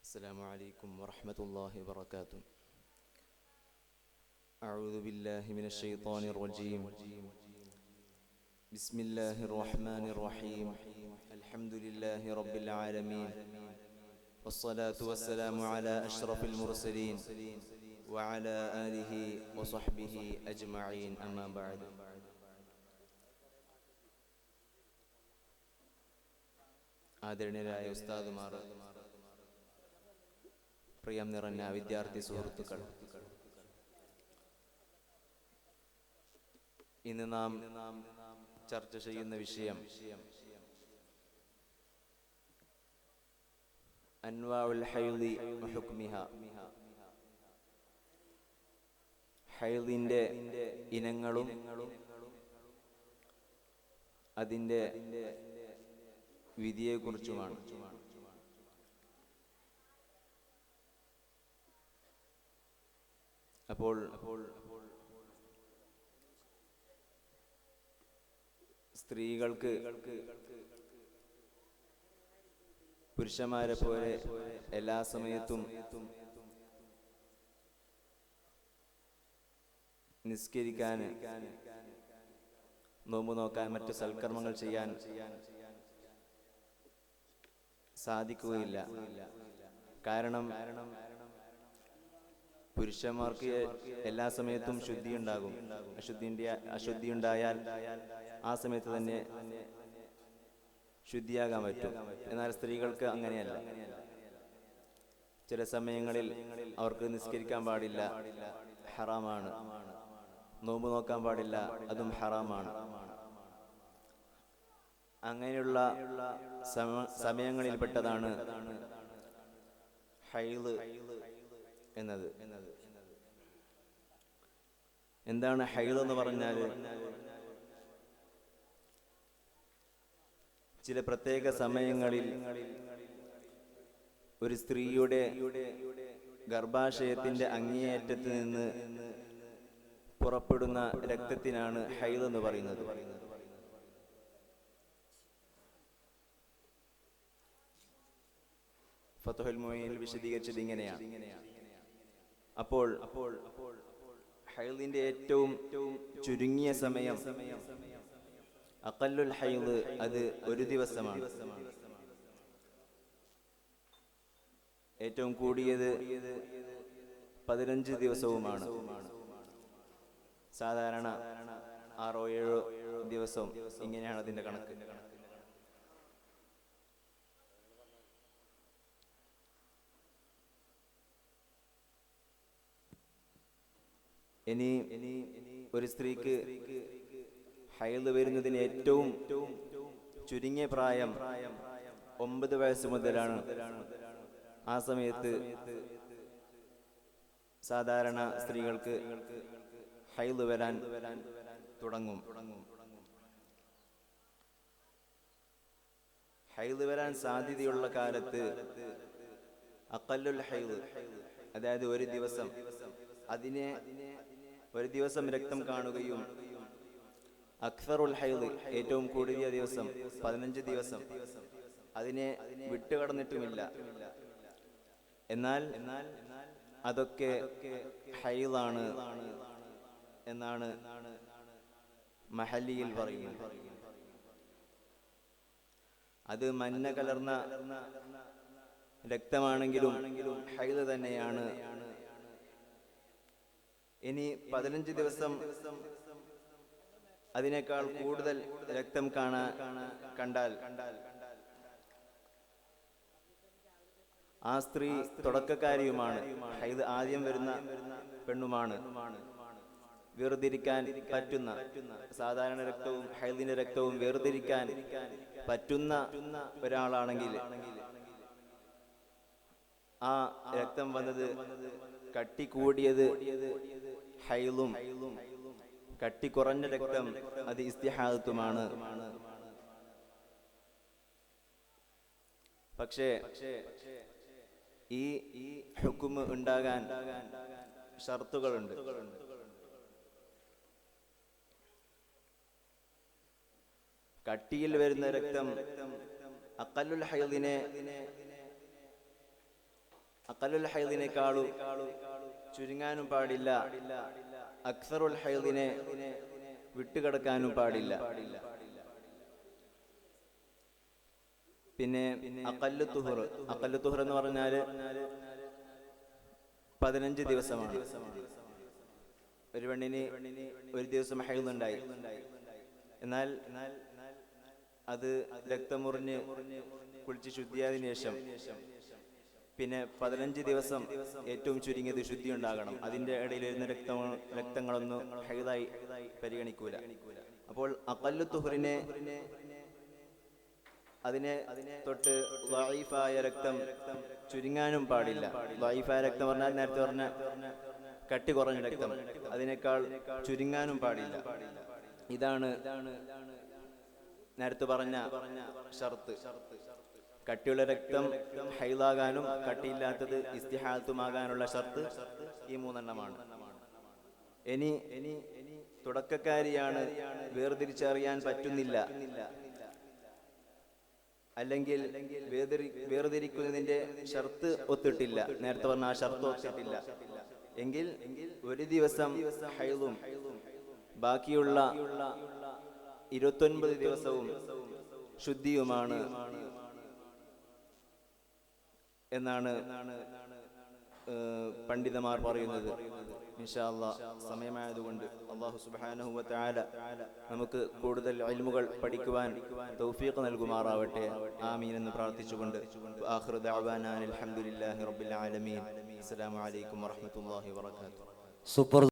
السلام عليكم ورحمة الله وبركاته. أعوذ بالله من الشيطان الرجيم. بسم الله الرحمن الرحيم. الحمد لله رب العالمين، والصلاة والسلام على أشرف المرسلين وعلى آله وصحبه أجمعين، أما بعد. ആദരണീയരായ ഉസ്താദുമാർ, പ്രിയം നിറഞ്ഞ വിദ്യാർത്ഥി സുഹൃത്തുക്കൾ, ഇന്ന് നാം ചർച്ച ചെയ്യുന്ന വിഷയം അൻവാഉൽ ഹൈളി വഹുക്മിഹ, ഹൈളിന്റെ ഇനങ്ങളും അതിന്റെ വിധിയെക്കുറിച്ചുമാണ്. അപ്പോൾ സ്ത്രീകൾക്ക് പുരുഷന്മാരെ പോലെ എല്ലാ സമയത്തും നിസ്കരിക്കാൻ, നോമ്പ് നോക്കാൻ, മറ്റു സൽക്കർമ്മങ്ങൾ ചെയ്യാൻ സാധിക്കുകയില്ല. കാരണം പുരുഷന്മാർക്ക് എല്ലാ സമയത്തും ശുദ്ധി ഉണ്ടാകും. അശുദ്ധി ഉണ്ടായാൽ ആ സമയത്ത് തന്നെ ശുദ്ധിയാകാൻ പറ്റും. എന്നാൽ സ്ത്രീകൾക്ക് അങ്ങനെയല്ല. ചില സമയങ്ങളിൽ അവർക്ക് നിസ്കരിക്കാൻ പാടില്ല, ഹറാമാണ്. നോമ്പ് നോക്കാൻ പാടില്ല, അതും ഹറാമാണ്. അങ്ങനെയുള്ള സമയങ്ങളിൽപ്പെട്ടതാണ് ഹൈള് എന്നത്. എന്താണ് ഹൈള് എന്ന് പറഞ്ഞാൽ? ചില പ്രത്യേക സമയങ്ങളിൽ ഒരു സ്ത്രീയുടെ ഗർഭാശയത്തിന്റെ അങ്ങേയറ്റത്ത് നിന്ന് പുറപ്പെടുന്ന രക്തത്തിനാണ് ഹൈള് എന്ന് പറയുന്നത്. ഫത്ഹുൽ മുഈനിൽ വിശദീകരിച്ചത് ഇങ്ങനെയാണ്. അപ്പോൾ ഹൈളിന്റെ ഏറ്റവും ചുരുങ്ങിയ സമയം, അഖല്ലുൽ ഹൈള്, അത് ഒരു ദിവസമാണ്. ഏറ്റവും കൂടിയത് 15 ദിവസവുമാണ്. സാധാരണ 6 or 7 ദിവസം, ഇങ്ങനെയാണ് അതിന്റെ കണക്ക്. ഇനി ഒരു സ്ത്രീക്ക് ഹൈള് വരുന്നതിന് ഏറ്റവും ചുരുങ്ങിയ പ്രായം 9 വയസ്സ് മുതലാണ്. ആ സമയത്ത് സാധാരണ സ്ത്രീകൾക്ക് ഹൈള് വരാൻ തുടങ്ങും. ഹൈള് വരാൻ സാധ്യതയുള്ള കാലത്ത് അഖല്ലുൽ ഹൈള്, അതായത് ഒരു ദിവസം, അതിനെ ഒരു ദിവസം രക്തം കാണുകയും അക്സറുൽ ഹൈള്, ഏറ്റവും കൂടിയ ദിവസം 15 ദിവസം, അതിനെ വിട്ടുകടന്നിട്ടുമില്ല. എന്നാൽ അതൊക്കെ ഹൈളാണ് എന്നാണ് മഹല്ലിയിൽ പറയുന്നത്. അത് മഞ്ഞ കലർന്ന രക്തമാണെങ്കിലും ഹൈള് തന്നെയാണ്. ഇനി 15 ദിവസം അതിനേക്കാൾ കൂടുതൽ രക്തം കണ്ടാൽ ആ സ്ത്രീ തുടക്കക്കാരിയുമാണ്, ഹൈള് ആദ്യം വരുന്ന പെണ്ണുമാണ്. വേർതിരിക്കാൻ പറ്റുന്ന, സാധാരണ രക്തവും ഹൈളിന്റെ രക്തവും വേർതിരിക്കാൻ പറ്റുന്ന ഒരാളാണെങ്കിൽ ആ രക്തം വന്നത് കട്ടി കൂടിയത് ഹൈളും കട്ടി കുറഞ്ഞ രക്തം അത് ഇസ്തിഹാദത്തുമാണ്. പക്ഷേ ഈ ഹുക്മ് ഉണ്ടാകാൻ ഷർത്തുകളുണ്ട്. കട്ടിയിൽ വരുന്ന രക്തം അഖല്ലുൽ ഹൈളിനെ അഖല്ലുൽ ഹൈദിനേക്കാളും ചുരുങ്ങാനും പാടില്ല, അക്സറുൽ ഹൈദിനെ വിട്ടുകിടക്കാനും പാടില്ല. പിന്നെ അഖല്ലു തുഹർ എന്ന് പറഞ്ഞാല് 15 ദിവസമാണ്. ഒരു പെണ്ണിന് ഒരു ദിവസം ഹൈദ് ഉണ്ടായി, എന്നാൽ അത് രക്തമുറിഞ്ഞ് കുളിച്ച് ശുദ്ധിയായതിനു ശേഷം പിന്നെ 15 ദിവസം ഏറ്റവും ചുരുങ്ങിയത് ശുദ്ധി ഉണ്ടാകണം. അതിന്റെ ഇടയിൽ വരുന്ന രക്തങ്ങളൊന്നും ഹൈദായി പരിഗണിക്കൂല. അപ്പോൾ അഖല്ലു തുഹറിനെ അതിനെ തൊട്ട് ദഈഫായ രക്തം ചുരുങ്ങാനും പാടില്ല. ദഈഫായ രക്തം പറഞ്ഞാൽ നേരത്തെ പറഞ്ഞ കട്ടി കുറഞ്ഞ രക്തം, അതിനേക്കാൾ ചുരുങ്ങാനും പാടില്ല. ഇതാണ് നേരത്തെ പറഞ്ഞ ഷർത്ത്. കട്ടിയുള്ള രക്തം ഹൈദാകാനും കട്ടിയില്ലാത്തത് ഇസ്തിഹാത്തുമാകാനുള്ള ഷർത്ത് ഈ 3 എണ്ണമാണ്. ഇനി തുടക്കക്കാരിയാണ്, വേർതിരിച്ചറിയാൻ പറ്റുന്നില്ല, അല്ലെങ്കിൽ വേർതിരിക്കുന്നതിന്റെ ഷർത്ത് ഒത്തിട്ടില്ല, നേരത്തെ പറഞ്ഞ ആ ഷർത്ത് ഒത്തിട്ടില്ല എങ്കിൽ ഒരു ദിവസം ഹൈദും ബാക്കിയുള്ള 29 ദിവസവും ശുദ്ധിയുമാണ് എന്നാണ് പണ്ഡിതന്മാർ പറയുന്നത്. ഇൻഷാ അല്ലാഹ് സമയമായതുകൊണ്ട് അല്ലാഹു സുബ്ഹാനഹു വ തആല നമുക്ക് കൂടുതൽ ഇൽമുകൾ പഠിക്കുവാൻ തൗഫീഖ് നൽകുമാറാവട്ടെ. ആമീൻ എന്ന് പ്രാർത്ഥിച്ചുകൊണ്ട് ആഖിറു ദഅവാനാ അൽഹംദുലില്ലാഹി റബ്ബിൽ ആലമീൻ. അസ്സലാമു അലൈക്കും വറഹ്മത്തുള്ളാഹി വബറകാതുഹു.